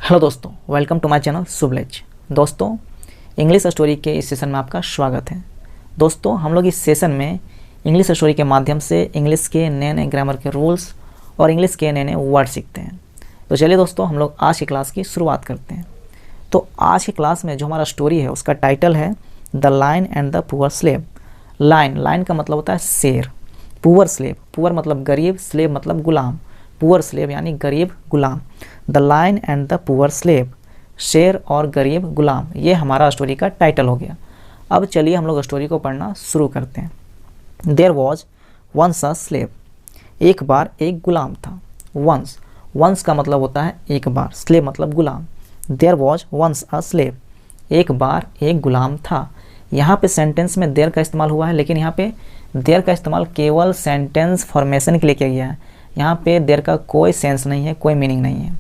Hello दोस्तों, welcome to my channel सुबलेज। दोस्तों, English story के इस सेशन में आपका स्वागत है। दोस्तों, हम लोग इस सेशन में इंग्लिश स्टोरी के माध्यम से इंग्लिश के नए नए ग्रामर के रूल्स और इंग्लिश के नए नए वर्ड सीखते हैं। तो चलिए दोस्तों, हम लोग आज की क्लास की शुरुआत करते हैं। तो आज की क्लास में जो हमारा स्टोरी है उसका टाइटल है the lion and the poor slave. Lion का मतलब होता है शेर, पुअर स्लेव, पुअर मतलब गरीब, स्लेव मतलब गुलाम, पुअर स्लेव यानी गरीब गुलाम। The lion and the poor slave, शेर और गरीब गुलाम, ये हमारा स्टोरी का टाइटल हो गया। अब चलिए हम लोग स्टोरी को पढ़ना शुरू करते हैं। There was once a slave, एक बार एक गुलाम था। वंस का मतलब होता है एक बार, स्लेव मतलब गुलाम। There was once a slave, एक बार एक गुलाम था। यहाँ पे सेंटेंस में देयर का इस्तेमाल हुआ है, लेकिन यहाँ पे देयर का इस्तेमाल केवल सेंटेंस फॉर्मेशन के लिए किया गया है। यहाँ पे देयर का कोई सेंस नहीं है, कोई मीनिंग नहीं है।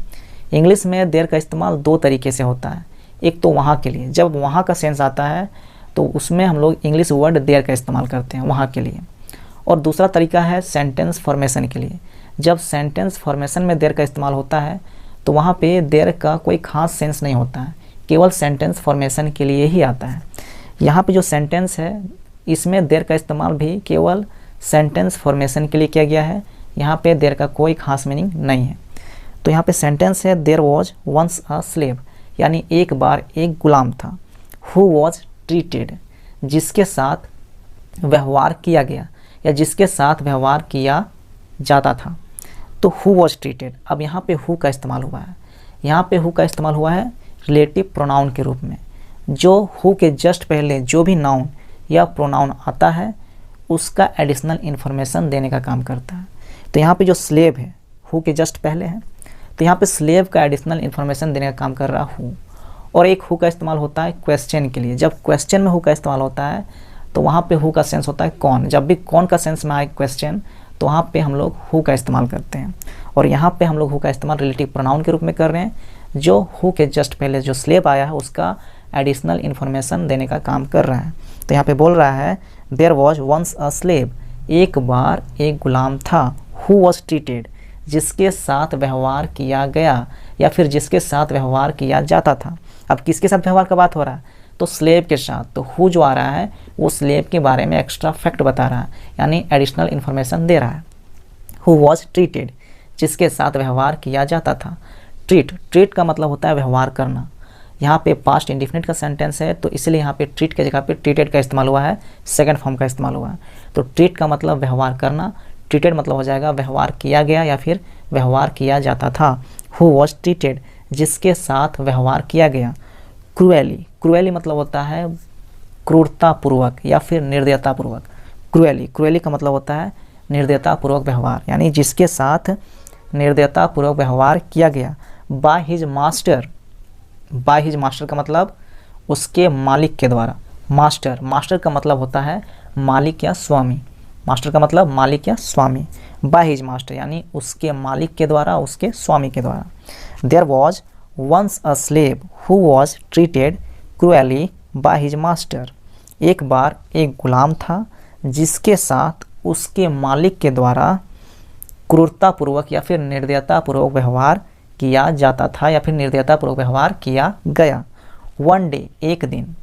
इंग्लिश में देयर का इस्तेमाल दो तरीके से होता है। एक तो वहाँ के लिए, जब वहाँ का सेंस आता है तो उसमें हम लोग इंग्लिश वर्ड देयर का इस्तेमाल करते हैं वहाँ के लिए। और दूसरा तरीका है सेंटेंस फॉर्मेशन के लिए। जब सेंटेंस फॉर्मेशन में देयर का इस्तेमाल होता है तो वहाँ पे देयर का कोई खास सेंस नहीं होता है, केवल सेंटेंस फॉर्मेशन के लिए ही आता है। यहाँ पे जो सेंटेंस है इसमें देयर का इस्तेमाल भी केवल सेंटेंस फॉर्मेशन के लिए किया गया है। यहाँ पे देयर का कोई खास मीनिंग नहीं है। तो यहाँ पे सेंटेंस है there was once a slave, यानी एक बार एक गुलाम था। हु वॉज ट्रीटेड, जिसके साथ व्यवहार किया गया या जिसके साथ व्यवहार किया जाता था। तो हु वॉज ट्रीटेड, अब यहाँ पे हु का इस्तेमाल हुआ है। यहाँ पे हु का इस्तेमाल हुआ है रिलेटिव प्रोनाउन के रूप में। जो हु के जस्ट पहले जो भी नाउन या प्रोनाउन आता है उसका एडिशनल इन्फॉर्मेशन देने का काम करता है। तो यहाँ पे जो स्लेव है हु के जस्ट पहले है, तो यहाँ पे स्लेव का एडिशनल इन्फॉर्मेशन देने का काम कर रहा हु। और एक हु का इस्तेमाल होता है क्वेश्चन के लिए। जब क्वेश्चन में हु का इस्तेमाल होता है तो वहाँ पे हु का सेंस होता है कौन। जब भी कौन का सेंस में आए क्वेश्चन तो वहाँ पे हम लोग हु का इस्तेमाल करते हैं। और यहाँ पे हम लोग हु का इस्तेमाल रिलेटिव प्रोनाउन के रूप में कर रहे हैं। जो हु के जस्ट पहले जो स्लेव आया है उसका एडिशनल इन्फॉर्मेशन देने का काम कर रहा है। तो यहाँ पे बोल रहा है there was once a slave, एक बार एक गुलाम था। हु वॉज ट्रीटेड, जिसके साथ व्यवहार किया गया या फिर जिसके साथ व्यवहार किया जाता था। अब किसके साथ व्यवहार का बात हो रहा है, तो स्लेव के साथ। तो हु जो आ रहा है वो स्लेव के बारे में एक्स्ट्रा फैक्ट बता रहा है, यानी एडिशनल इन्फॉर्मेशन दे रहा है। हु वॉज ट्रीटेड, जिसके साथ व्यवहार किया जाता था। ट्रीट का मतलब होता है व्यवहार करना। यहाँ पे पास्ट इंडिफिनिट का सेंटेंस है तो इसलिए यहाँ पे ट्रीट की जगह पे ट्रीटेड का इस्तेमाल हुआ है, सेकंड फॉर्म का इस्तेमाल हुआ है। तो ट्रीट का मतलब व्यवहार करना, ट्रीटेड मतलब हो जाएगा व्यवहार किया गया या फिर व्यवहार किया जाता था। हु वॉज ट्रीटेड, जिसके साथ व्यवहार किया गया। क्रूएली मतलब होता है क्रूरतापूर्वक या फिर निर्दयतापूर्वक। क्रूएली का मतलब होता है निर्दयतापूर्वक व्यवहार, यानी जिसके साथ निर्दयतापूर्वक व्यवहार किया गया। बाय हिज मास्टर का मतलब उसके मालिक के द्वारा। मास्टर का मतलब होता है मालिक या स्वामी। मास्टर का मतलब मालिक या स्वामी। बाय हिज मास्टर यानी उसके मालिक के द्वारा, उसके स्वामी के द्वारा। There was once a slave who was treated cruelly by his master, एक बार एक गुलाम था जिसके साथ उसके मालिक के द्वारा क्रूरतापूर्वक या फिर निर्दयतापूर्वक व्यवहार किया जाता था या फिर निर्दयतापूर्वक व्यवहार किया गया। वन डे, एक दिन,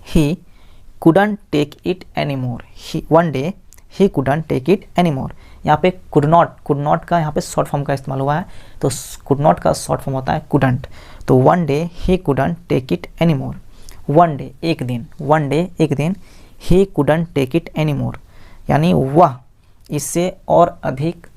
ही couldn't take it anymore, one day he couldn't take it anymore। यहाँ पे could not का यहाँ पे शॉर्ट फॉर्म का इस्तेमाल हुआ है, तो could not का शॉर्ट फॉर्म होता है couldn't। तो one day he couldn't take it anymore, one day एक दिन, he couldn't take it anymore यानी वह इससे और अधिक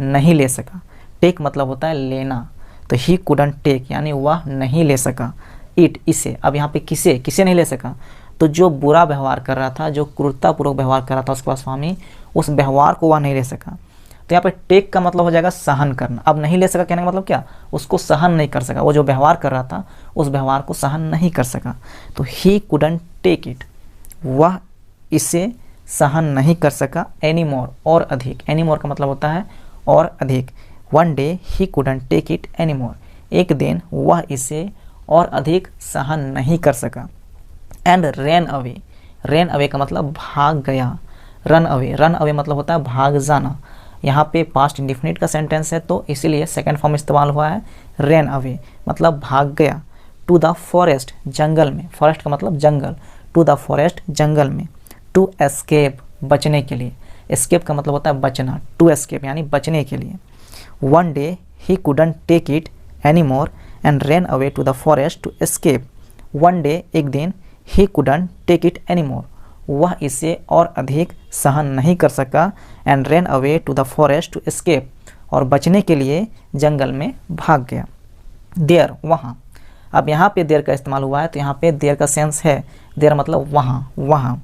नहीं ले सका। टेक मतलब होता है लेना, तो he couldn't take यानी वह नहीं ले सका। इट, इसे, अब यहाँ पे किसे नहीं ले सका, तो जो बुरा व्यवहार कर रहा था, जो क्रूरतापूर्वक व्यवहार कर रहा था उसका स्वामी, उस व्यवहार को वह नहीं ले सका। तो यहाँ पे टेक का मतलब हो जाएगा सहन करना। अब नहीं ले सका कहने का मतलब क्या, उसको सहन नहीं कर सका। वो जो व्यवहार कर रहा था उस व्यवहार को सहन नहीं कर सका। तो ही couldn't take it, वह इसे सहन नहीं कर सका। एनीमोर, और अधिक। एनीमोर का मतलब होता है और अधिक। One day he couldn't take it anymore, एक दिन वह इसे और अधिक सहन नहीं कर सका। एंड रन अवे का मतलब भाग गया। रन अवे मतलब होता है भाग जाना। यहाँ पे पास्ट इंडिफिनिट का सेंटेंस है तो इसीलिए सेकंड फॉर्म इस्तेमाल हुआ है रन अवे, मतलब भाग गया। टू द फॉरेस्ट, जंगल में, फॉरेस्ट का मतलब जंगल, टू द फॉरेस्ट, जंगल में। टू एस्केप, बचने के लिए, एस्केप का मतलब होता है बचना, टू एस्केप यानी बचने के लिए। One day he couldn't take it any more and run away to the forest to escape. One day, एक दिन, he couldn't take it any more, वह इसे और अधिक सहन नहीं कर सका, and run away to the forest to escape, और बचने के लिए जंगल में भाग गया। देयर, वहाँ। अब यहाँ पे देयर का इस्तेमाल हुआ है तो यहाँ पे देयर का सेंस है, देयर मतलब वहाँ, वहाँ।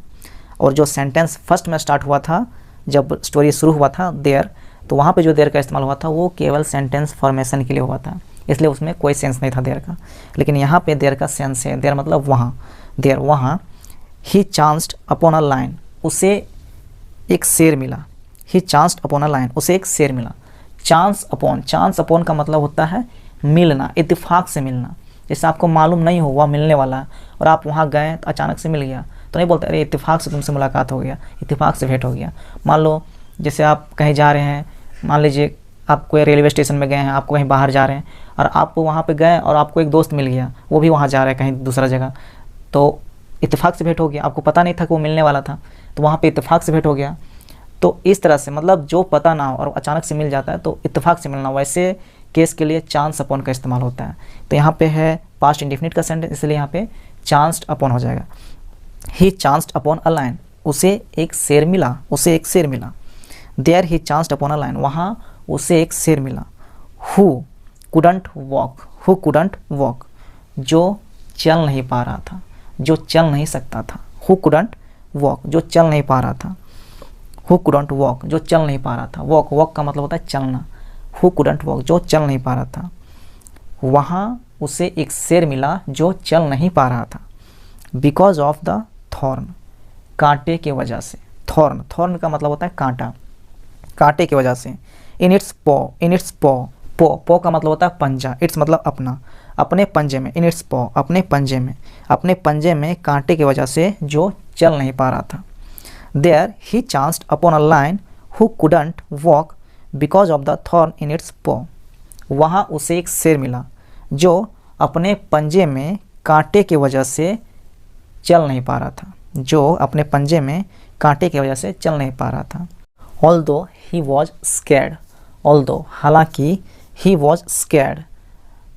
और जो सेंटेंस फर्स्ट में स्टार्ट हुआ था, जब स्टोरी शुरू हुआ था देयर, तो वहाँ पे जो देयर का इस्तेमाल हुआ था वो केवल सेंटेंस फॉर्मेशन के लिए हुआ था, इसलिए उसमें कोई सेंस नहीं था देयर का। लेकिन यहाँ पे देयर का सेंस है, देयर मतलब वहाँ, देयर वहाँ। ही चांस्ड अपॉन अ लाइन, उसे एक शेर मिला। ही चांस्ड अपॉन अ लाइन, उसे एक शेर मिला। चांस अपॉन, चांस अपॉन का मतलब होता है मिलना, इत्तेफाक से मिलना। जैसे आपको मालूम नहीं हो वह मिलने वाला है और आप वहाँ गए तो अचानक से मिल गया, तो नहीं बोलते अरे इत्तेफाक से तुमसे मुलाकात हो गया, इत्तेफाक से भेंट हो गया। मान लो जैसे आप कहीं जा रहे हैं, मान लीजिए आप कोई रेलवे स्टेशन में गए हैं, आपको कहीं बाहर जा रहे हैं और आप वहाँ पे गए और आपको एक दोस्त मिल गया, वो भी वहाँ जा रहा है कहीं दूसरा जगह, तो इत्तेफाक से भेंट हो गया। आपको पता नहीं था कि वो मिलने वाला था, तो वहाँ पे इत्तेफाक से भेंट हो गया। तो इस तरह से मतलब जो पता ना हो और अचानक से मिल जाता है तो इत्तेफाक से मिलना, वैसे केस के लिए चांस अपॉन का इस्तेमाल होता है। तो यहाँ पे है पास्ट इंडिफिनिट का सेंटेंस, इसलिए यहाँ पे चांस्ड अपॉन हो जाएगा। He chanced upon a lion, उसे एक शेर मिला, उसे एक शेर मिला। There he chanced upon a lion, वहाँ उसे एक शेर मिला। Who couldn't walk, who couldn't walk, जो चल नहीं पा रहा था, जो चल नहीं सकता था। हु कुडंट वॉक, जो चल नहीं पा रहा था। हु कुडंट वॉक, जो चल नहीं पा रहा था। वॉक, वॉक का मतलब होता है चलना। हु कुडंट वॉक, जो चल नहीं पा रहा था। वहाँ उसे एक शेर मिला जो चल नहीं पा रहा था। बिकॉज ऑफ द थॉर्न, कांटे की वजह से। थॉर्न, थॉर्न का मतलब होता है कांटा, कांटे की वजह से। इन इट्स पॉ, इन इट्स पॉ, पॉ, पॉ का मतलब होता है पंजा, इट्स मतलब अपना, अपने पंजे में। इन इट्स पॉ, अपने पंजे में, अपने पंजे में कांटे की वजह से जो चल नहीं पा रहा था। There he chanced upon a lion who couldn't walk because of the thorn in its paw, वहाँ उसे एक शेर मिला जो अपने पंजे में कांटे की वजह से चल नहीं पा रहा था, जो अपने पंजे में कांटे की वजह से चल नहीं पा रहा था। Although he was scared, although हालांकि, ही वॉज स्कैर्ड,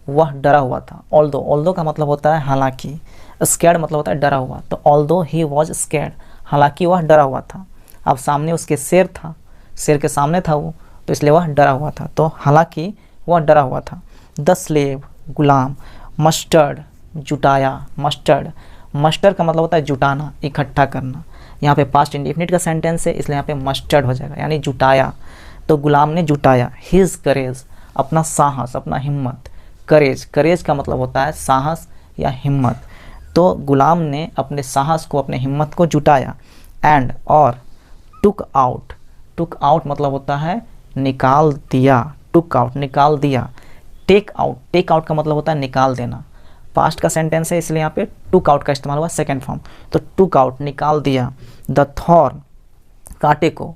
वह डरा हुआ था। ऑल्दो, ऑल्दो का मतलब होता है हालांकि, स्कैर्ड मतलब होता है डरा हुआ। तो ऑल्दो ही वॉज स्कैर्ड, हालांकि वह डरा हुआ था। अब सामने उसके शेर था, शेर के सामने था वो, तो इसलिए वह डरा हुआ था। तो हालांकि वह डरा हुआ था। द स्लेव, गुलाम। मस्टर्ड, जुटाया, मस्टर्ड, मस्टर्ड का मतलब होता है जुटाना, इकट्ठा करना। यहाँ पे पास्ट इंडिफिनिट का सेंटेंस है इसलिए यहाँ पे मस्टर्ड हो जाएगा, यानी जुटाया। तो गुलाम ने जुटाया। हिज करेज, अपना साहस, अपना हिम्मत। करेज, करेज का मतलब होता है साहस या हिम्मत। तो गुलाम ने अपने साहस को, अपने हिम्मत को जुटाया। एंड, और टुक आउट, टुक आउट मतलब होता है निकाल दिया, टुक आउट निकाल दिया। टेक आउट, टेक आउट का मतलब होता है निकाल देना। पास्ट का सेंटेंस है इसलिए यहाँ पे टुक आउट का इस्तेमाल हुआ, सेकेंड फॉर्म। तो टुक आउट निकाल दिया। द थॉर्न, कांटे को,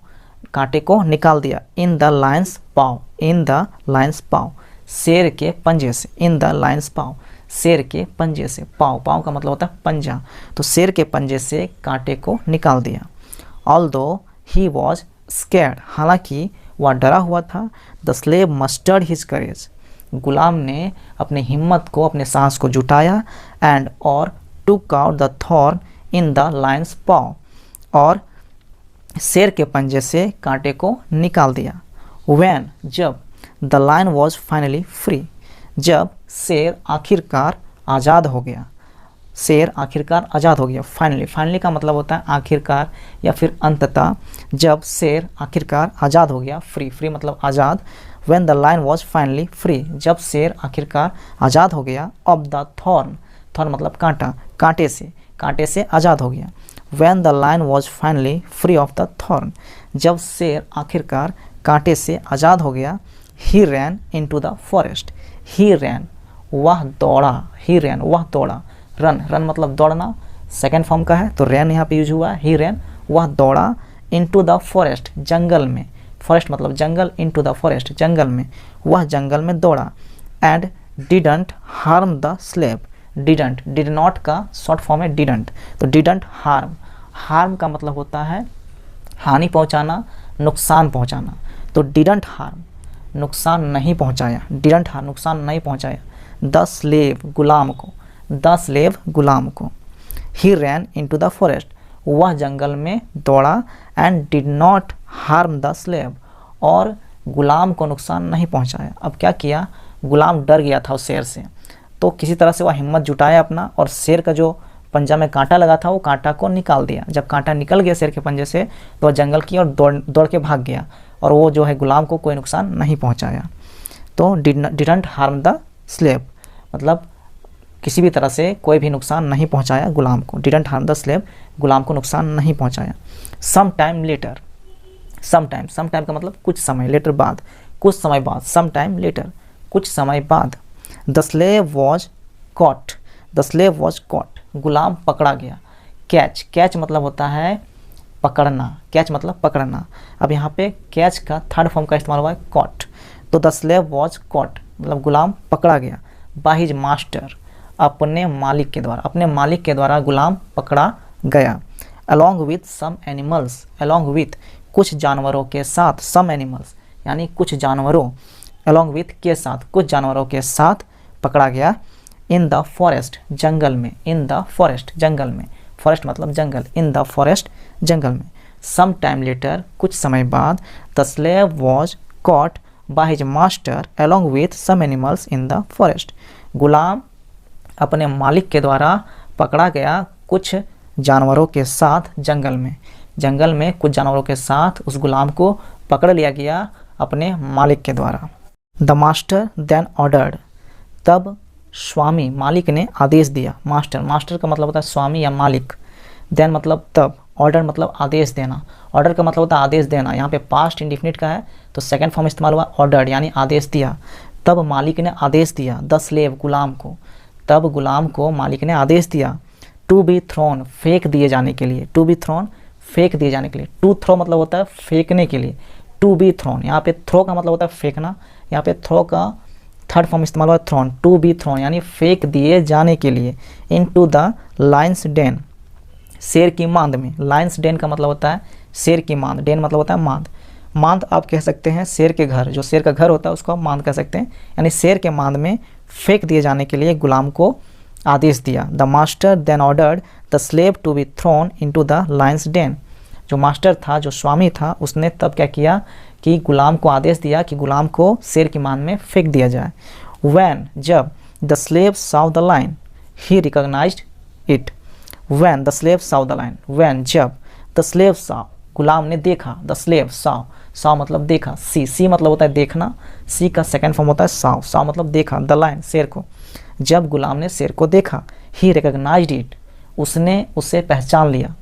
कांटे को निकाल दिया। In the lion's paw, in the lion's paw, शेर के पंजे से। इन द लायंस पाव, शेर के पंजे से। पाव, पाव का मतलब होता है पंजा, तो शेर के पंजे से कांटे को निकाल दिया। ऑल्दो ही वॉज स्कैर्ड, हालांकि वह डरा हुआ था। द स्लेव मस्टर्ड हिज करेज, गुलाम ने अपनी हिम्मत को, अपने साहस को जुटाया। एंड, और took out the thorn in the lion's paw, और शेर के पंजे से कांटे को निकाल दिया। व्हेन, जब। The lion was finally free, जब शेर आखिरकार आज़ाद हो गया। शेर आखिरकार आज़ाद हो गया। फाइनली, फाइनली का मतलब होता है आखिरकार या फिर अंततः। जब शेर आखिरकार आज़ाद हो गया। फ्री, फ्री मतलब आज़ाद। When the lion was finally free, जब शेर आखिरकार आज़ाद हो गया। of the thorn, thorn मतलब कांटा, कांटे से आज़ाद हो गया। When the lion was finally free of the thorn, जब शेर आखिरकार कांटे से आज़ाद हो गया। He ran into the forest, he ran, वह दौड़ा। He ran, वह दौड़ा। रन, रन मतलब दौड़ना, सेकेंड फॉर्म का है तो रैन यहाँ पे यूज हुआ है। He ran, वह दौड़ा। into the forest, जंगल में। फॉरेस्ट मतलब जंगल, इनटू द फॉरेस्ट जंगल में, वह जंगल में दौड़ा, and didn't harm the slave. Didn't, did not का शॉर्ट फॉर्म है डिडंट, तो डिडंट हार्म, हार्म का मतलब होता है हानि पहुंचाना, नुकसान पहुंचाना, तो डिडंट हार्म नुकसान नहीं पहुंचाया, डिडंट हार्म नुकसान नहीं पहुंचाया, द स्लेव गुलाम को, द स्लेव गुलाम को, ही रैन इनटू द फॉरेस्ट वह जंगल में दौड़ा, and did not harm the slave और गुलाम को नुकसान नहीं पहुंचाया। अब क्या किया, गुलाम डर गया था उस शेर से, तो किसी तरह से वह हिम्मत जुटाया अपना और शेर का जो पंजा में कांटा लगा था वो कांटा को निकाल दिया। जब कांटा निकल गया शेर के पंजे से तो वह जंगल की और दौड़ के भाग गया और वो जो है गुलाम को कोई नुकसान नहीं पहुंचाया। तो डिडंट हार्म द स्लेव मतलब किसी भी तरह से कोई भी नुकसान नहीं पहुंचाया गुलाम को, डिडंट हार्म द स्लेव गुलाम को नुकसान नहीं पहुंचाया। Some time later, some time का मतलब कुछ समय, लेटर बाद, कुछ समय बाद, सम टाइम लेटर कुछ समय बाद, the slave was caught, the slave was caught गुलाम पकड़ा गया। कैच, कैच मतलब होता है पकड़ना, कैच मतलब पकड़ना। अब यहाँ पे कैच का थर्ड फॉर्म का इस्तेमाल हुआ है कॉट, तो द स्लेव वॉज कॉट मतलब गुलाम पकड़ा गया। बाय हिज मास्टर अपने मालिक के द्वारा, अपने मालिक के द्वारा गुलाम पकड़ा गया। Along with some animals, along with कुछ जानवरों के साथ, सम एनिमल्स यानी कुछ जानवरों, अलॉन्ग विथ के साथ, कुछ जानवरों के साथ पकड़ा गया। इन द फॉरेस्ट जंगल में, इन द फॉरेस्ट जंगल में, फॉरेस्ट मतलब जंगल, इन द फॉरेस्ट जंगल में। सम टाइम लेटर कुछ समय बाद, the slave was caught by his master along with some animals in the forest गुलाम अपने मालिक के द्वारा पकड़ा गया कुछ जानवरों के साथ जंगल में, जंगल में कुछ जानवरों के साथ उस गुलाम को पकड़ लिया गया अपने मालिक के द्वारा। द मास्टर देन ऑर्डर्ड तब स्वामी मालिक ने आदेश दिया। मास्टर, मास्टर का मतलब होता है स्वामी या मालिक, देन मतलब तब, ऑर्डर मतलब आदेश देना, ऑर्डर का मतलब होता है आदेश देना। यहाँ पे पास्ट इंडिफिनिट का है तो सेकंड फॉर्म इस्तेमाल हुआ ऑर्डर्ड यानी आदेश दिया। तब मालिक ने आदेश दिया, द स्लेव गुलाम को, तब गुलाम को मालिक ने आदेश दिया। टू बी थ्रोन फेंक दिए जाने के लिए, टू बी थ्रोन फेंक दिए जाने के लिए, टू थ्रो मतलब होता है फेंकने के लिए, टू बी थ्रोन यहाँ पे थ्रो का मतलब होता है फेंकना, यहाँ पे थ्रो का थर्ड फॉर्म इस्तेमाल हुआ थ्रोन, टू बी थ्रोन यानी फेंक दिए जाने के लिए। इन टू द लायंस डेन शेर की मांद में, लायंस डेन का मतलब होता है शेर की मांद, डेन मतलब होता है मांद, मांद आप कह सकते हैं शेर के घर, जो शेर का घर होता है उसको आप मांद कह सकते हैं, यानी शेर के मांद में फेंक दिए जाने के लिए गुलाम को आदेश दिया। The master then ordered the slave to be thrown into the lion's den, जो मास्टर था, जो स्वामी था, उसने तब क्या किया कि गुलाम को आदेश दिया कि गुलाम को शेर की मांद में फेंक दिया जाए। व्हेन जब, the slave saw the lion he recognised it, when the slave saw the lion, when जब, द स्लेव saw गुलाम ने देखा, द स्लेव saw मतलब देखा, सी मतलब होता है देखना, सी का सेकंड फॉर्म होता है saw मतलब देखा, द लाइन शेर को, जब गुलाम ने शेर को देखा, ही रिकॉग्नाइज्ड इट उसने उसे पहचान लिया,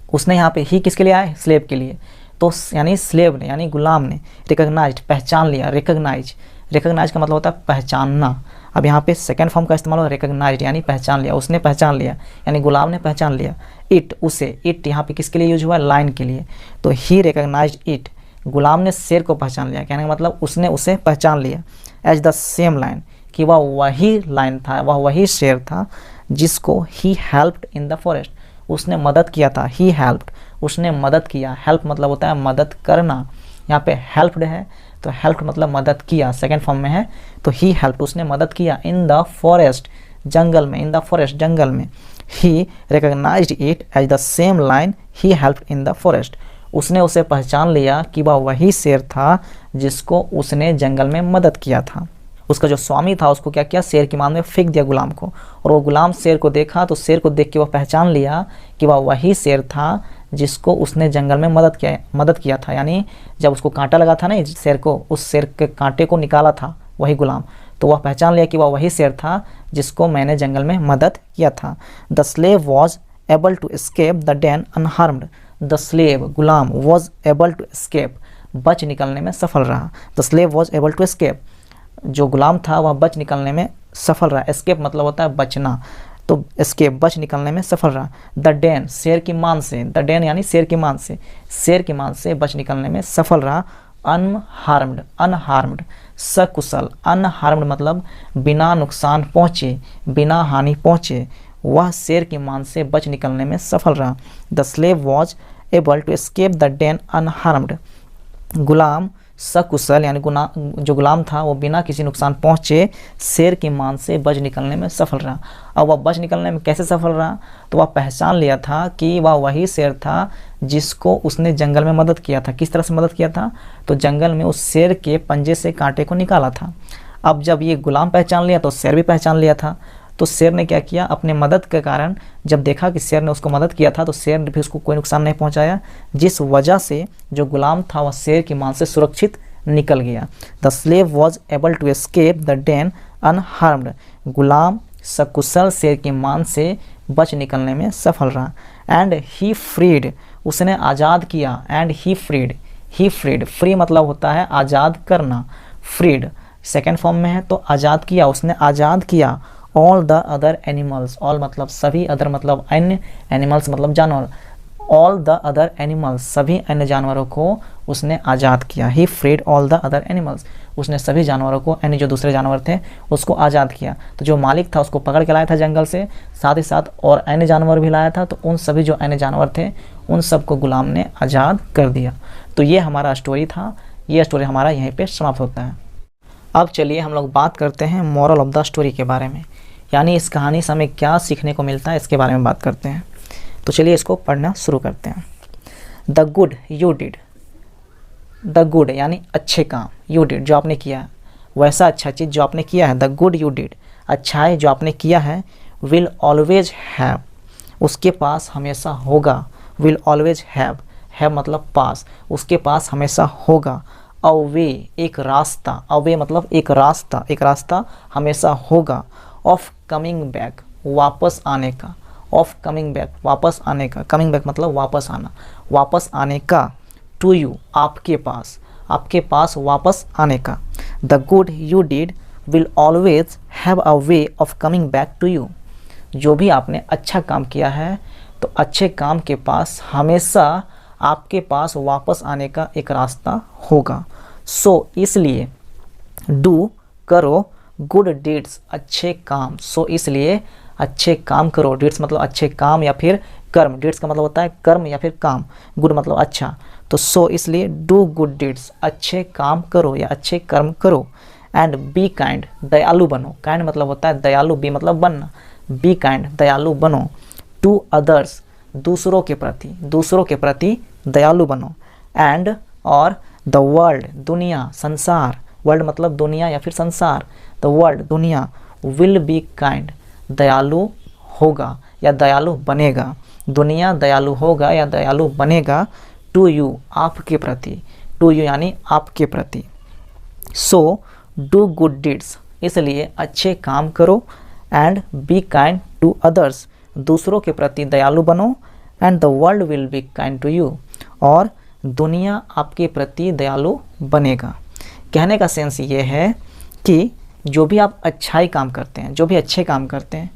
उसने यहाँ पे ही किसके लिए आया, स्लेव के लिए, तो यानी स्लेव ने यानी गुलाम ने रिकॉग्नाइज्ड पहचान लिया, रिकॉग्नाइज का मतलब होता है पहचानना। अब यहाँ पे सेकंड फॉर्म का इस्तेमाल हुआ रिकॉग्नाइज्ड यानी पहचान लिया, उसने पहचान लिया यानी गुलाम ने पहचान लिया। इट उसे, इट यहाँ पे किसके लिए यूज हुआ, लाइन के लिए, तो ही रिकॉग्नाइज्ड इट गुलाम ने शेर को पहचान लिया, कहने का मतलब उसने उसे पहचान लिया। एज द सेम लाइन कि वह वही लाइन था, वह वही शेर था जिसको he helped in the forest उसने मदद किया था, ही हेल्प्ड उसने मदद किया, हेल्प मतलब होता है मदद करना, यहाँ पे हेल्प्ड है तो हेल्प मतलब मदद किया सेकंड फॉर्म में है, तो ही हेल्प उसने मदद किया। इन द फॉरेस्ट जंगल में, इन द फॉरेस्ट जंगल में, he recognised it as the same lion he helped in the forest उसने उसे पहचान लिया कि वह वही शेर था जिसको उसने जंगल में मदद किया था। उसका जो स्वामी था उसको क्या किया, शेर की मांद में फेंक दिया गुलाम को, और वो गुलाम शेर को देखा तो शेर को देख के वह पहचान लिया कि वह वही शेर था जिसको उसने जंगल में मदद किया था। यानी जब उसको कांटा लगा था ना शेर को, उस शेर के कांटे को निकाला था वही गुलाम, तो वह पहचान लिया कि वह वही शेर था जिसको मैंने जंगल में मदद किया था। The slave was able to escape the den unharmed, the slave गुलाम वॉज एबल टू एस्केप बच निकलने में सफल रहा, the slave was able to escape जो गुलाम था वह बच निकलने में सफल रहा। एस्केप मतलब होता है बचना, तो एस्केप बच निकलने में सफल रहा। द डेन शेर की मान से, द डेन यानी शेर की मान से, शेर की मान से बच निकलने में सफल रहा। अनहार्म्ड, अनहार्म्ड सकुशल, अनहार्म्ड मतलब बिना नुकसान पहुँचे, बिना हानि पहुँचे, वह शेर की मान से बच निकलने में सफल रहा। The slave was able to escape the den unharmed, गुलाम सकुशल यानी जो गुलाम था वो बिना किसी नुकसान पहुँचे शेर की मान से बच निकलने में सफल रहा। अब वह बच निकलने में कैसे सफल रहा, तो वह पहचान लिया था कि वह वही शेर था जिसको उसने जंगल में मदद किया था। किस तरह से मदद किया था, तो जंगल में उस शेर के पंजे से कांटे को निकाला था। अब जब ये गुलाम पहचान लिया तो शेर भी पहचान लिया था। तो शेर ने क्या किया, अपने मदद के कारण जब देखा कि शेर ने उसको मदद किया था तो शेर ने भी उसको कोई नुकसान नहीं पहुंचाया, जिस वजह से जो गुलाम था वह शेर की मान से सुरक्षित निकल गया। The slave was able to escape the den unharmed, गुलाम सकुशल शेर की मान से बच निकलने में सफल रहा। एंड ही फ्रीड, उसने आज़ाद किया। And he freed, he freed, free मतलब होता है आज़ाद करना, फ्रीड सेकेंड फॉर्म में है तो आज़ाद किया, उसने आज़ाद किया। All the other animals, all मतलब सभी, अदर मतलब अन्य, एनिमल्स मतलब जानवर, ऑल द अदर एनिमल्स सभी अन्य जानवरों को उसने आज़ाद किया। He freed all the other animals, उसने सभी जानवरों को, अन्य जो दूसरे जानवर थे उसको आज़ाद किया। तो जो मालिक था उसको पकड़ के लाया था जंगल से, साथ ही साथ और अन्य जानवर भी लाया था, तो उन सभी जो अन्य जानवर थे उन सबको गुलाम ने आज़ाद कर दिया। तो ये हमारा स्टोरी था, ये स्टोरी हमारा यहीं पे समाप्त होता है। अब चलिए हम लोग बात करते हैं मॉरल ऑफ द स्टोरी के बारे में, यानी इस कहानी से हमें क्या सीखने को मिलता है इसके बारे में बात करते हैं। तो चलिए इसको पढ़ना शुरू करते हैं। The good you did, the good यानी अच्छे काम, यू डिड जो आपने किया, वैसा अच्छा चीज़ जो आपने किया है, द गुड यू डिड अच्छाई जो आपने किया है, विल ऑलवेज हैव उसके पास हमेशा होगा, विल ऑलवेज हैव मतलब पास, उसके पास हमेशा होगा। अ वे एक रास्ता, अ वे मतलब एक रास्ता, एक रास्ता हमेशा होगा। ऑफ कमिंग बैक वापस आने का, ऑफ कमिंग बैक वापस आने का, कमिंग बैक मतलब वापस आना, वापस आने का। टू यू आपके पास, आपके पास वापस आने का। The good you did will always have a way of coming back to you, जो भी आपने अच्छा काम किया है तो अच्छे काम के पास हमेशा आपके पास वापस आने का एक रास्ता होगा। सो इसलिए डू करो गुड डीड्स अच्छे काम, सो इसलिए अच्छे काम करो, डीड्स मतलब अच्छे काम या फिर कर्म, डीड्स का मतलब होता है कर्म या फिर काम, गुड मतलब अच्छा, तो सो इसलिए डू गुड डीड्स अच्छे काम करो या अच्छे कर्म करो। एंड बी काइंड दयालु बनो, काइंड मतलब होता है दयालु, बी मतलब बनना, बी काइंड दयालु बनो। टू अदर्स दूसरों के प्रति, दूसरों के प्रति दयालु बनो। एंड और द वर्ल्ड दुनिया, संसार, वर्ल्ड मतलब दुनिया या फिर संसार, द वर्ल्ड दुनिया, विल बी काइंड दयालु होगा या दयालु बनेगा, दुनिया दयालु होगा या दयालु बनेगा। टू यू आपके प्रति, टू यू यानी आपके प्रति। सो डू गुड डीड्स इसलिए अच्छे काम करो। And be kind to others दूसरों के प्रति दयालु बनो। And the world will be kind to you और दुनिया आपके प्रति दयालु बनेगा। कहने का सेंस ये है कि जो भी आप अच्छाई काम करते हैं, जो भी अच्छे काम करते हैं,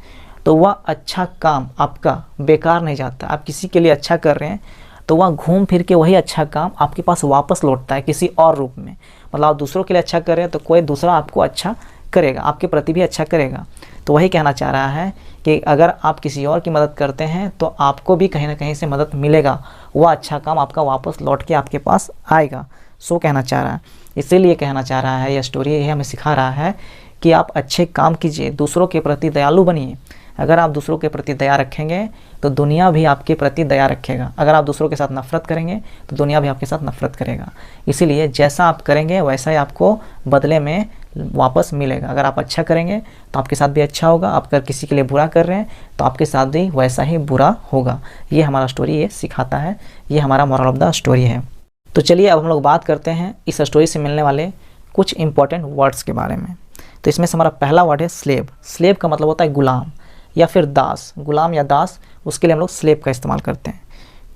तो वह अच्छा काम आपका बेकार नहीं जाता। आप किसी के लिए अच्छा कर रहे हैं तो वह घूम फिर के वही अच्छा काम आपके पास वापस लौटता है किसी और रूप में। मतलब आप दूसरों के लिए अच्छा कर रहे हैं तो कोई दूसरा आपको अच्छा करेगा, आपके प्रति भी अच्छा करेगा। तो वही कहना चाह रहा है कि अगर आप किसी और की मदद करते हैं तो आपको भी कहीं ना कहीं से मदद मिलेगा, वह अच्छा काम आपका वापस लौट के आपके पास आएगा। सो कहना चाह रहा है, इसीलिए कहना चाह रहा है, यह स्टोरी यही हमें सिखा रहा है कि आप अच्छे काम कीजिए, दूसरों के प्रति दयालु बनिए। अगर आप दूसरों के प्रति दया रखेंगे तो दुनिया भी आपके प्रति दया रखेगा। अगर आप दूसरों के साथ नफरत करेंगे तो दुनिया भी आपके साथ नफरत करेगा। इसीलिए जैसा आप करेंगे वैसा ही आपको बदले में वापस मिलेगा। अगर आप अच्छा करेंगे तो आपके साथ भी अच्छा होगा, आप अगर किसी के लिए बुरा कर रहे हैं तो आपके साथ भी वैसा ही बुरा होगा। ये हमारा स्टोरी ये सिखाता है, ये हमारा मोरल ऑफ द स्टोरी है। तो चलिए अब हम लोग बात करते हैं इस स्टोरी से मिलने वाले कुछ इंपॉर्टेंट वर्ड्स के बारे में। तो इसमें से हमारा पहला वर्ड है स्लेव। स्लेव का मतलब होता है गुलाम या फिर दास, गुलाम या दास, उसके लिए हम लोग स्लेव का इस्तेमाल करते हैं।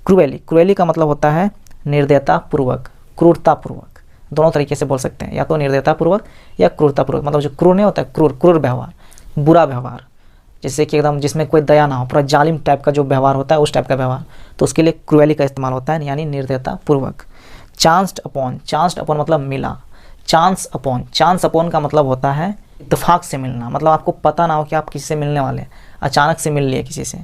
क्रूएली, क्रूएली का मतलब होता है निर्दयतापूर्वक, क्रूरतापूर्वक, दोनों तरीके से बोल सकते हैं, या तो निर्दयतापूर्वक या क्रूरतापूर्वक। मतलब जो क्रूर नहीं होता है, क्रूर, क्रूर व्यवहार, बुरा व्यवहार। जैसे कि एकदम जिसमें कोई दया ना हो, पूरा जालिम टाइप का जो व्यवहार होता है, उस टाइप का व्यवहार, तो उसके लिए क्रुएली का इस्तेमाल होता है, यानी निर्दयता पूर्वक। चांस्ड अपॉन मतलब मिला। चांस अपॉन का मतलब होता है इत्तेफाक से मिलना, मतलब आपको पता ना हो कि आप किसी से मिलने वाले हैं, अचानक से मिल लिए किसी से,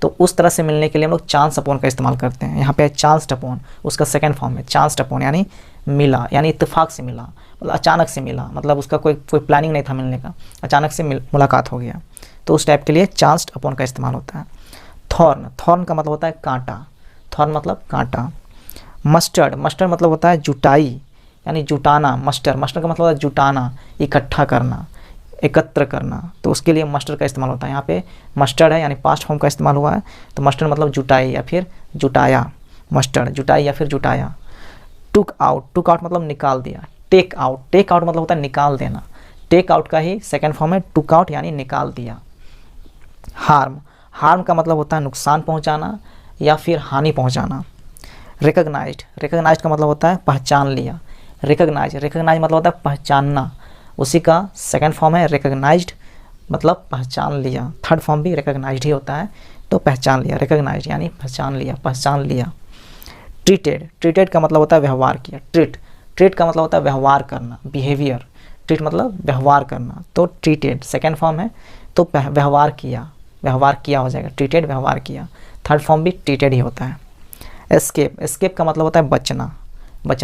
तो उस तरह से मिलने के लिए हम लोग चांस अपॉन का इस्तेमाल करते हैं। यहाँ पे चांस्ड अपॉन, उसका सेकंड फॉर्म है चांस्ड अपॉन, यानी मिला, यानी इत्तेफाक से मिला, मतलब अचानक से मिला, मतलब उसका कोई प्लानिंग नहीं था मिलने का, अचानक से मुलाकात हो गया, तो उस टाइप के लिए चांस्ड अपॉन का इस्तेमाल होता है। थॉर्न का मतलब होता है कांटा, थॉर्न मतलब कांटा। मस्टर्ड मतलब होता है जुटाई, यानी जुटाना। मस्टर का मतलब होता है जुटाना, इकट्ठा करना, एकत्र करना, तो उसके लिए मस्टर्ड का इस्तेमाल होता है। यहाँ पे मस्टर्ड है यानी पास्ट फॉर्म का इस्तेमाल हुआ है, तो मस्टर्ड मतलब जुटाई या फिर जुटाया, मस्टर्ड जुटाई या फिर जुटाया। टुक आउट मतलब निकाल दिया। टेक आउट मतलब होता है निकाल देना, टेक आउट का ही सेकंड फॉर्म है टुक आउट, यानी निकाल दिया। हार्म का मतलब होता है नुकसान पहुंचाना या फिर हानि पहुंचाना। रिकॉग्नाइज्ड का मतलब होता है पहचान लिया। रिकॉग्नाइज मतलब होता है पहचानना, उसी का सेकंड फॉर्म है रिकॉग्नाइज्ड, मतलब पहचान लिया। थर्ड फॉर्म भी रिकॉग्नाइज्ड ही होता है, तो पहचान लिया, रिकॉग्नाइज्ड यानी पहचान लिया। ट्रीटेड का मतलब होता है व्यवहार किया। ट्रीट का मतलब होता है व्यवहार करना, बिहेवियर। ट्रीट मतलब व्यवहार करना, तो ट्रीटेड सेकंड फॉर्म है, तो व्यवहार किया हो जाएगा, ट्रीटेड व्यवहार किया। थर्ड फॉर्म भी ट्रीटेड ही होता है। एस्केप का मतलब होता है बचना।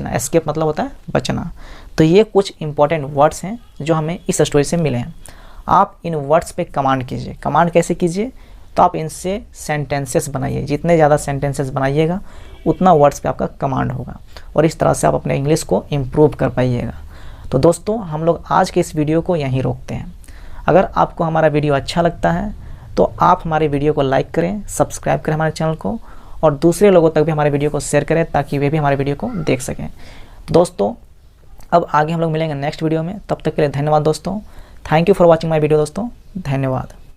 एस्केप मतलब होता है बचना। तो ये कुछ इंपॉर्टेंट वर्ड्स हैं जो हमें इस स्टोरी से मिले हैं। आप इन वर्ड्स पे कमांड कीजिए। कमांड कैसे कीजिए, तो आप इनसे सेंटेंसेस बनाइए। जितने ज़्यादा सेंटेंसेस बनाइएगा उतना वर्ड्स पे आपका कमांड होगा, और इस तरह से आप अपने इंग्लिश को इम्प्रूव कर पाइएगा। तो दोस्तों, हम लोग आज के इस वीडियो को यहीं रोकते हैं। अगर आपको हमारा वीडियो अच्छा लगता है तो आप हमारे वीडियो को लाइक करें, सब्सक्राइब करें हमारे चैनल को, और दूसरे लोगों तक भी हमारे वीडियो को शेयर करें ताकि वे भी हमारे वीडियो को देख सकें। दोस्तों, अब आगे हम लोग मिलेंगे नेक्स्ट वीडियो में, तब तक के लिए धन्यवाद दोस्तों। Thank you for watching my video दोस्तों, धन्यवाद।